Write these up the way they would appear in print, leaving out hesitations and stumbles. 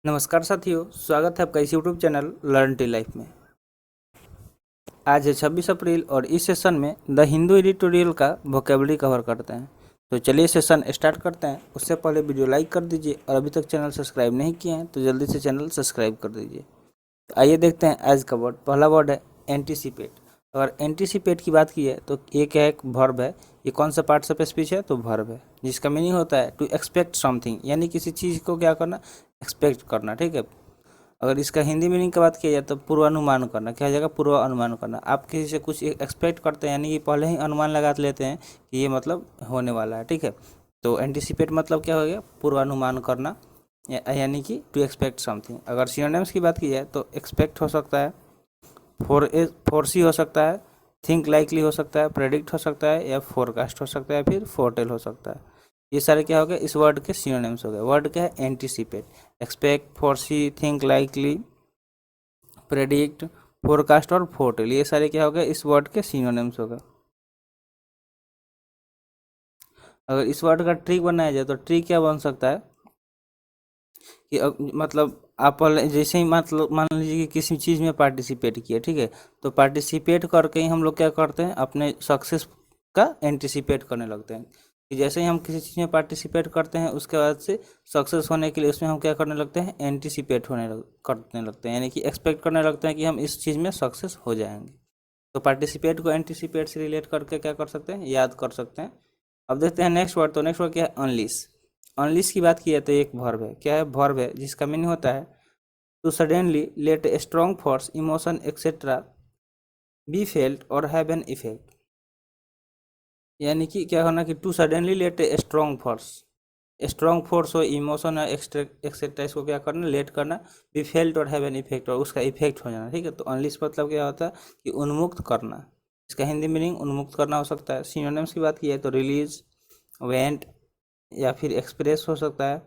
नमस्कार साथियों, स्वागत है आपका इस YouTube channel learn tea life में। आज है 26 अप्रैल और इस सेशन में द हिंदू एडिटोरियल का वोकेबलरी कवर करते हैं। तो चलिए सेशन स्टार्ट करते हैं। उससे पहले वीडियो लाइक कर दीजिए और अभी तक चैनल सब्सक्राइब नहीं किए हैं तो जल्दी से चैनल सब्सक्राइब कर दीजिए। तो आइए देखते हैं आज का वर्ड। पहला वर्ड है एंटीसिपेट। अगर एंटीसिपेट की बात की है तो ये क्या है, एक वर्ब है। ये कौन सा पार्ट्स ऑफ स्पीच है? तो वर्ब है, जिसका मीनिंग होता है टू एक्सपेक्ट समथिंग, यानी किसी चीज़ को क्या करना, एक्सपेक्ट करना। ठीक है। अगर इसका हिंदी मीनिंग की बात किया जाए तो पूर्वानुमान करना। क्या हो जाएगा? पूर्वानुमान करना। आप किसी से कुछ एक्सपेक्ट करते हैं, यानी कि पहले ही अनुमान लगा लेते हैं कि ये मतलब होने वाला है। ठीक है। तो एंटिसिपेट मतलब क्या हो गया? पूर्वानुमान करना, यानी कि टू एक्सपेक्ट समथिंग। अगर सिनोनिम्स की बात की जाए तो एक्सपेक्ट हो सकता है, फोरसी हो सकता है, थिंक लाइकली हो सकता है, प्रेडिक्ट हो सकता है, या फोरकास्ट हो सकता है, फिर फोरटेल हो सकता है। ये सारे क्या हो गए? इस वर्ड के सिनोनिम्स हो गए। वर्ड क्या है? Anticipate. Expect, foresee, think likely, predict, forecast और फोरटेल, ये सारे क्या हो गए? इस वर्ड के सिनोनिम्स हो गए। अगर इस वर्ड का ट्री बनाया जाए तो ट्री क्या बन सकता है कि मतलब आप जैसे ही मतलब मान लीजिए कि किसी चीज़ में पार्टिसिपेट किए, ठीक है, तो पार्टिसिपेट करके ही हम लोग क्या करते हैं, अपने सक्सेस का एंटिसिपेट करने लगते हैं। कि जैसे ही हम किसी चीज़ में पार्टिसिपेट करते हैं उसके बाद से सक्सेस होने के लिए उसमें हम क्या करने लगते हैं, एंटिसिपेट करने लगते हैं, यानी कि एक्सपेक्ट करने लगते हैं कि हम इस चीज़ में सक्सेस हो जाएंगे। तो पार्टिसिपेट को एंटिसिपेट से रिलेट करके क्या कर सकते हैं, याद कर सकते हैं। अब देखते हैं नेक्स्ट वर्ड। तो नेक्स्ट वर्ड क्या है? अनलिश। अनलिश की बात की है तो एक वर्ब है। क्या है? वर्ब है, जिसका मीनिंग होता है to suddenly let a strong force, emotion etcetera be felt और हैव एन इफेक्ट। यानी कि क्या होना कि to suddenly let a strong force, strong force हो, इमोशन है, एक्सेट्रा, इसको क्या करना, लेट करना, बी फेल्ट और हैव एन इफेक्ट, और उसका इफेक्ट हो जाना। ठीक है। तो अनलिश मतलब क्या होता है कि उन्मुक्त करना। इसका हिंदी मीनिंग उन्मुक्त करना हो सकता है। सिनोनिम्स की बात की है तो रिलीज, वेंट, या फिर एक्सप्रेस हो सकता है,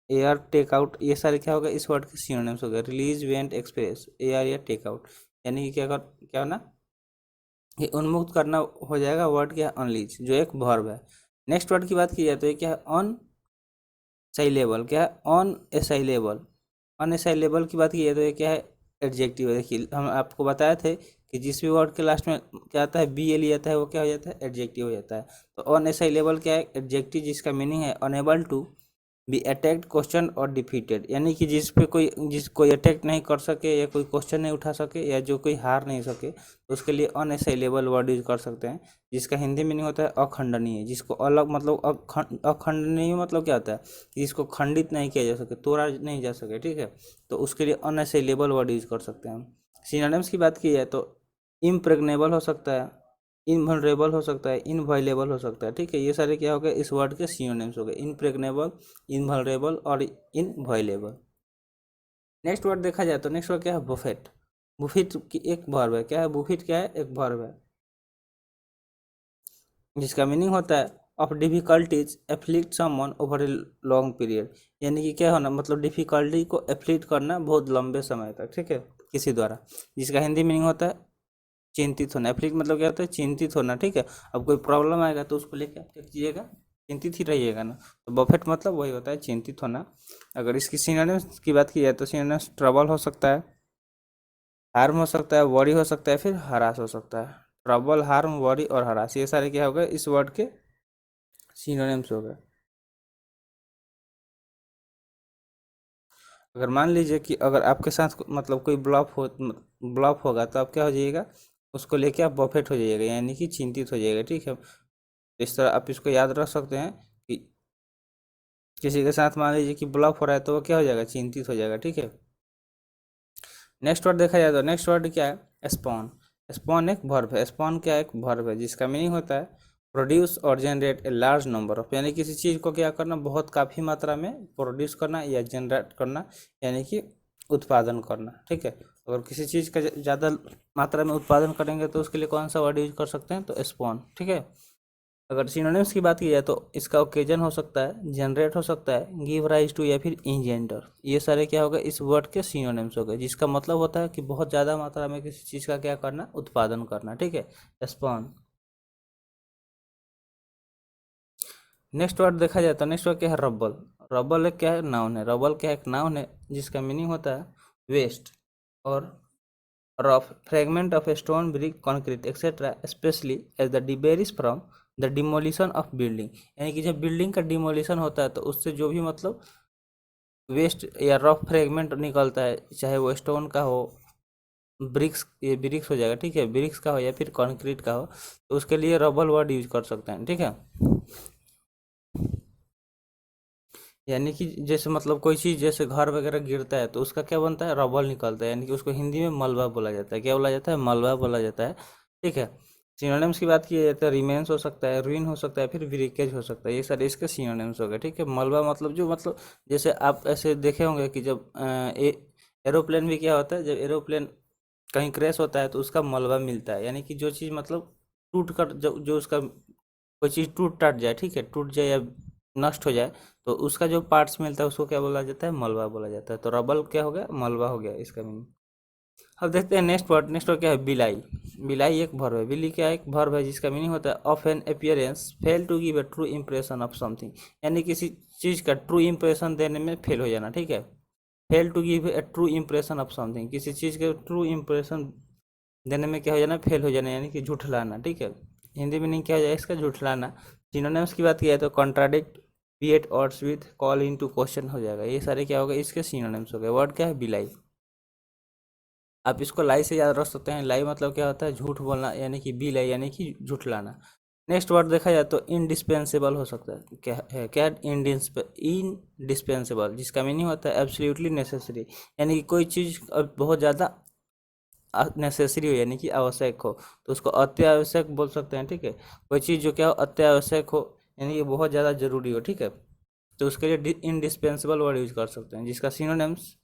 एयर, टेक आउट, ये सारे क्या हो गए? इस वर्ड के सिनोनिम्स हो गए। रिलीज, वेंट, एक्सप्रेस, एयर या टेक आउट, यानी कि क्या होना, ये उन्मुक्त करना हो जाएगा। वर्ड क्या है? अनलीज, जो एक वर्ब है। नेक्स्ट वर्ड की बात की जाए तो ये क्या है? On syllable. क्या है? ऑन असाइलेबल। अन असाइलेबल की बात की जाए तो ये क्या है? एडजेक्टिव है। देखिए हम आपको बताए थे कि जिस भी वर्ड के लास्ट में क्या आता है, बी एल आता है, वो क्या हो जाता है? एडजेक्टिव हो जाता है। तो अन असाइलेबल क्या है? एडजेक्टिव, जिसका मीनिंग है unable to be attacked, question और डिफीटेड, यानी कि जिस पे कोई अटैक नहीं कर सके, या कोई क्वेश्चन नहीं उठा सके, या जो कोई हार नहीं सके, तो उसके लिए अनअसाइलेबल वर्ड यूज कर सकते हैं। जिसका हिंदी मीनिंग होता है अखंडनीय, जिसको अलग मतलब अखंडनीय मतलब क्या होता है, जिसको खंडित नहीं किया जा सके, तोड़ा नहीं जा सके। ठीक है। तो उसके लिए अनअसाइलेबल वर्ड यूज कर सकते हैं हम। सिनोनिम्स की बात की जाए तो इम्प्रेग्नेबल हो सकता है, इनवल्नरेबल हो सकता है, इनवायलेबल हो सकता है। ठीक है। ये सारे क्या हो गए? इस वर्ड के सिनोनिम्स हो गए। इनप्रेग्नेबल, इनवल्नरेबल और इनवायलेबल। नेक्स्ट वर्ड देखा जाए तो नेक्स्ट वर्ड क्या है? बुफेट। बुफिट की एक वर्ब है। क्या है? बुफिट क्या है? एक वर्ब है, जिसका मीनिंग होता है of difficulties afflict someone over a long period, यानी कि क्या होना, मतलब डिफिकल्टी को एफ्लिक्ट करना बहुत लंबे समय तक। ठीक है, किसी द्वारा। जिसका हिंदी मीनिंग होता है चिंतित होना। एफ्लिक्ट मतलब क्या होता है? चिंतित होना। ठीक है। अब कोई प्रॉब्लम आएगा तो उसको लेकर क्या कीजिएगा? चिंतित ही रहिएगा ना। तो बफेट मतलब वही होता है, चिंतित होना। अगर इसकी सिनोनिम्स की बात की जाए तो सिनोनिम्स ट्रबल हो सकता है, हार्म हो सकता है, वरी हो सकता है, फिर हरास हो सकता है। ट्रबल, हार्म, वरी और हरास, ये सारे क्या हो गए? इस वर्ड के सिनोनिम्स हो गए। अगर मान लीजिए कि अगर आपके साथ मतलब कोई ब्लॉफ होगा तो आप क्या हो जाइएगा? उसको लेके आप बफेट हो जाइएगा, यानी कि चिंतित हो जाइएगा। ठीक है। इस तरह आप इसको याद रख सकते हैं कि किसी के साथ मान लीजिए कि ब्लॉफ हो रहा है तो वो क्या हो जाएगा? चिंतित हो जाएगा। ठीक है। नेक्स्ट वर्ड देखा जाए तो नेक्स्ट वर्ड क्या है? स्पॉन। स्पॉन एक वर्ब है। स्पॉन क्या है? एक वर्ब है, जिसका मीनिंग होता है प्रोड्यूस और generate a large number of, यानी किसी चीज़ को क्या करना, बहुत काफ़ी मात्रा में प्रोड्यूस करना या जनरेट करना, यानी कि उत्पादन करना। ठीक है। अगर किसी चीज़ का ज़्यादा मात्रा में उत्पादन करेंगे तो उसके लिए कौन सा वर्ड यूज कर सकते हैं? तो स्पॉन। ठीक है। अगर सिनोनिम्स की बात की जाए तो इसका ओकेजन हो सकता है, जनरेट हो सकता है, गिव राइज टू, या फिर इंजेंडर, ये सारे क्या होगा? इस वर्ड के सिनोनिम्स हो गए, जिसका मतलब होता है कि बहुत ज़्यादा मात्रा में किसी चीज़ का क्या करना, उत्पादन करना। ठीक है। स्पॉन। नेक्स्ट वर्ड देखा जाए तो नेक्स्ट वर्ड क्या है? रब्बल। रबल एक क्या है, नाउन है। रबल क्या है, एक नाउन है जिसका मीनिंग होता है वेस्ट और rough fragment of stone, brick, concrete etcetera, specially as the debris from the demolition of building. यानी कि जब बिल्डिंग का डिमोलिशन होता है तो उससे जो भी मतलब वेस्ट या रफ फ्रेगमेंट निकलता है, चाहे वो स्टोन का हो, ब्रिक्स, ये ब्रिक्स हो जाएगा, ठीक है, ब्रिक्स का हो या फिर कंक्रीट का हो, तो उसके लिए रबल वर्ड यूज कर सकते हैं, ठीक है। यानी कि जैसे मतलब कोई चीज़ जैसे घर वगैरह गिरता है तो उसका क्या बनता है, रबल निकलता है, यानी कि उसको हिंदी में मलबा बोला जाता है। क्या बोला जाता है, मलबा बोला जाता है, ठीक है। सिनोनिम्स की बात की जाए तो रिमेन्स हो सकता है, रुइन हो सकता है, फिर ब्रिकेज हो सकता है, ये सारे इसके सिनोनिम्स हो गए, ठीक है। मलबा मतलब जो मतलब जैसे आप ऐसे देखे होंगे कि जब एरोप्लेन भी क्या होता है, जब एरोप्लेन कहीं क्रैश होता है तो उसका मलबा मिलता है, यानी कि जो चीज़ मतलब टूट कर जो उसका कोई चीज़ टूट टाट जाए, ठीक है, टूट जाए या नष्ट हो जाए तो उसका जो पार्ट्स मिलता है उसको क्या बोला जाता है, मलबा बोला जाता है। तो रबल क्या हो गया, मलबा हो गया इसका मीनिंग। अब देखते हैं नेक्स्ट वर्ड। नेक्स्ट वर्ड क्या है, बिलाई। बिलाई एक वर्ब है। बिली क्या है, एक वर्ब है जिसका मीनिंग होता है of an appearance fail to give a true impression of something, यानी किसी चीज़ का ट्रू इंप्रेशन देने में फेल हो जाना, ठीक है। Fail to give a true impression of something, किसी चीज़ का ट्रू इंप्रेशन देने में क्या हो जाना, फेल हो जाना, यानी कि झूठलाना, ठीक है। हिंदी मीनिंग क्या हो जाएगा इसका, झूठलाना। सिनोनिम्स की बात की जाए तो contradict, create odds with, call in to question हो जाएगा। ये सारे क्या हो गए, इसके सिनोनिम्स हो गए। वर्ड क्या है, बिलाई। आप इसको लाई से याद रख सकते हैं। लाई मतलब क्या होता है, झूठ बोलना, यानी कि बिलाई यानी कि झूठलाना। नेक्स्ट वर्ड देखा जाए तो इनडिस्पेंसेबल हो सकता है। क्या है, क्या, इनडिस्पेंसेबल, जिसका मीनिंग होता है एब्सोल्युटली नेसेसरी, यानी कि कोई चीज़ बहुत ज़्यादा नेसेसरी हो, यानी कि आवश्यक हो, तो उसको अत्यावश्यक बोल सकते हैं, ठीक है। कोई चीज़ जो क्या हो, अत्यावश्यक हो, यानी कि बहुत ज़्यादा जरूरी हो, ठीक है, तो उसके लिए इनडिस्पेंसेबल वर्ड यूज कर सकते हैं, जिसका synonyms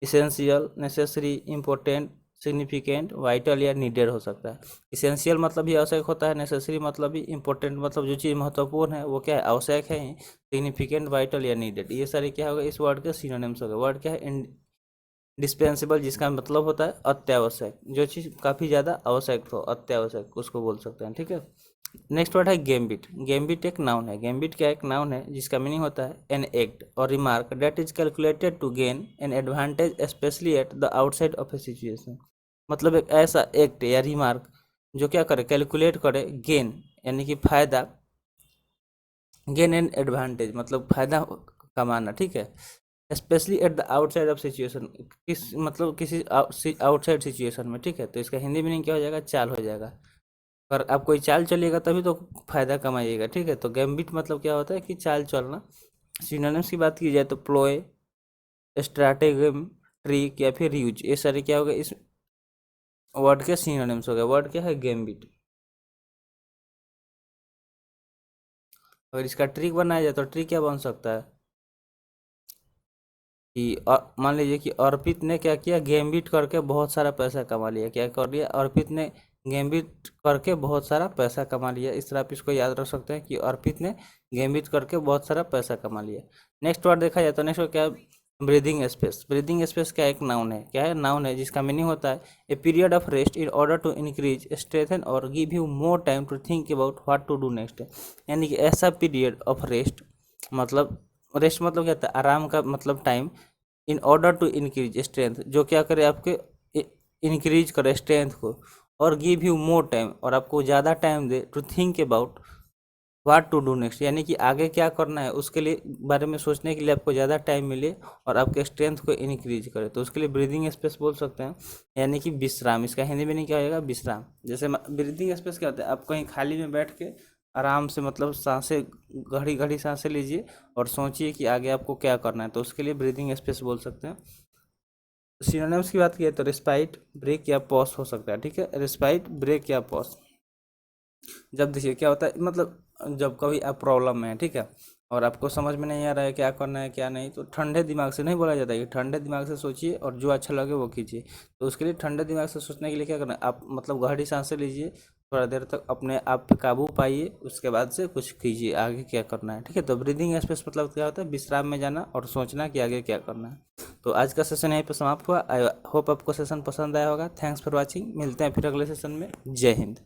essential, necessary, important, significant, vital या नीडेड हो सकता है। इसेंशियल मतलब भी आवश्यक होता है, नेसेसरी मतलब भी, इम्पोर्टेंट मतलब जो चीज़ महत्वपूर्ण है वो क्या है, आवश्यक है, सिग्निफिकेंट, वाइटल या नीडेड, ये सारे क्या होगा इस वर्ड के सिनोनिम्स हो गए। वर्ड क्या है, डिस्पेंसेबल, जिसका मतलब होता है अत्यावश्यक, जो चीज़ काफ़ी ज़्यादा आवश्यक हो, अत्यावश्यक, उसको बोल सकते हैं, ठीक है। नेक्स्ट वर्ड है गेम्बिट। गेम्बिट एक नाउन है। गेम्बिट क्या एक नाउन है जिसका मीनिंग होता है एन एक्ट और remark that is calculated to gain an advantage specially at the outside of a situation, मतलब एक ऐसा एक्ट या रिमार्क जो क्या करे, कैलकुलेट करे, गेन यानी कि फायदा, गेन एन एडवांटेज मतलब फायदा कमाना, ठीक है, specially at the outside of situation, किस मतलब किसी आउटसाइड सिचुएशन में, ठीक है। तो इसका हिंदी मीनिंग क्या हो जाएगा, चाल हो जाएगा। पर आप कोई चाल चलिएगा तभी तो फायदा कमाइएगा, ठीक है। तो गैम्बिट मतलब क्या होता है कि चाल चलना। सिनोनिम्स की बात की जाए तो प्लोए, स्ट्रैटेगम, ट्रिक या फिर यूज, ये सारे क्या हो गए इस वर्ड के सिनोनिम्स हो गए। वर्ड क्या है, गैम्बिट। अगर इसका ट्रिक बनाया जाए तो ट्रिक क्या बन सकता है कि मान लीजिए कि अर्पित ने क्या किया, गैम्बिट करके बहुत सारा पैसा कमा लिया। क्या कर लिया, अर्पित ने गैम्बिट करके बहुत सारा पैसा कमा लिया। इस तरह आप इसको याद रख सकते हैं कि अर्पित ने गैम्बिट करके बहुत सारा पैसा कमा लिया। नेक्स्ट वर्ड देखा जाए तो नेक्स्ट वर्ड क्या है, ब्रीदिंग स्पेस। ब्रीदिंग स्पेस क्या एक नाउन है, क्या है, नाउन है जिसका मीनिंग होता है a period of rest in order to increase strengthen और give you more time to think about what to do next, यानी कि ऐसा पीरियड ऑफ रेस्ट, मतलब रेस्ट मतलब क्या होता है, आराम का मतलब time, in order to increase strength, जो क्या करे आपके इंक्रीज करे स्ट्रेंथ को, और गिव यू मोर टाइम और आपको ज़्यादा टाइम दे to think about what to do next, यानी कि आगे क्या करना है उसके लिए बारे में सोचने के लिए आपको ज़्यादा टाइम मिले और आपके स्ट्रेंथ को इंक्रीज करे, तो उसके लिए ब्रीदिंग स्पेस बोल सकते हैं, यानी कि विश्राम। इसका हिंदी में नहीं क्या होगा, विश्राम। जैसे ब्रीदिंग स्पेस क्या होता है, आप कहीं खाली में बैठ के आराम से मतलब सांसें घड़ी घड़ी सांसें लीजिए और सोचिए कि आगे आपको क्या करना है, तो उसके लिए ब्रीदिंग स्पेस बोल सकते हैं। सिनोनिम्स की बात की तो रिस्पाइट, ब्रेक या पॉज हो सकता है, ठीक है, रिस्पाइट, ब्रेक या पॉज। जब देखिए क्या होता है, मतलब जब कभी आप प्रॉब्लम में है, ठीक है, और आपको समझ में नहीं आ रहा है क्या करना है क्या नहीं, तो ठंडे दिमाग से नहीं बोला जाता है कि ठंडे दिमाग से सोचिए और जो अच्छा लगे वो कीजिए। तो उसके लिए ठंडे दिमाग से सोचने के लिए क्या करना है, आप मतलब गहरी सांसें लीजिए, थोड़ा देर तक अपने आप पे काबू पाइए, उसके बाद से कुछ कीजिए, आगे क्या करना है, ठीक है। तो ब्रीदिंग स्पेस मतलब क्या होता है, विश्राम में जाना और सोचना कि आगे क्या करना है। तो आज का सेशन यहीं पर समाप्त हुआ। आई होप आपको सेशन पसंद आया होगा। Thanks for watching. मिलते हैं फिर अगले सेशन में। जय हिंद।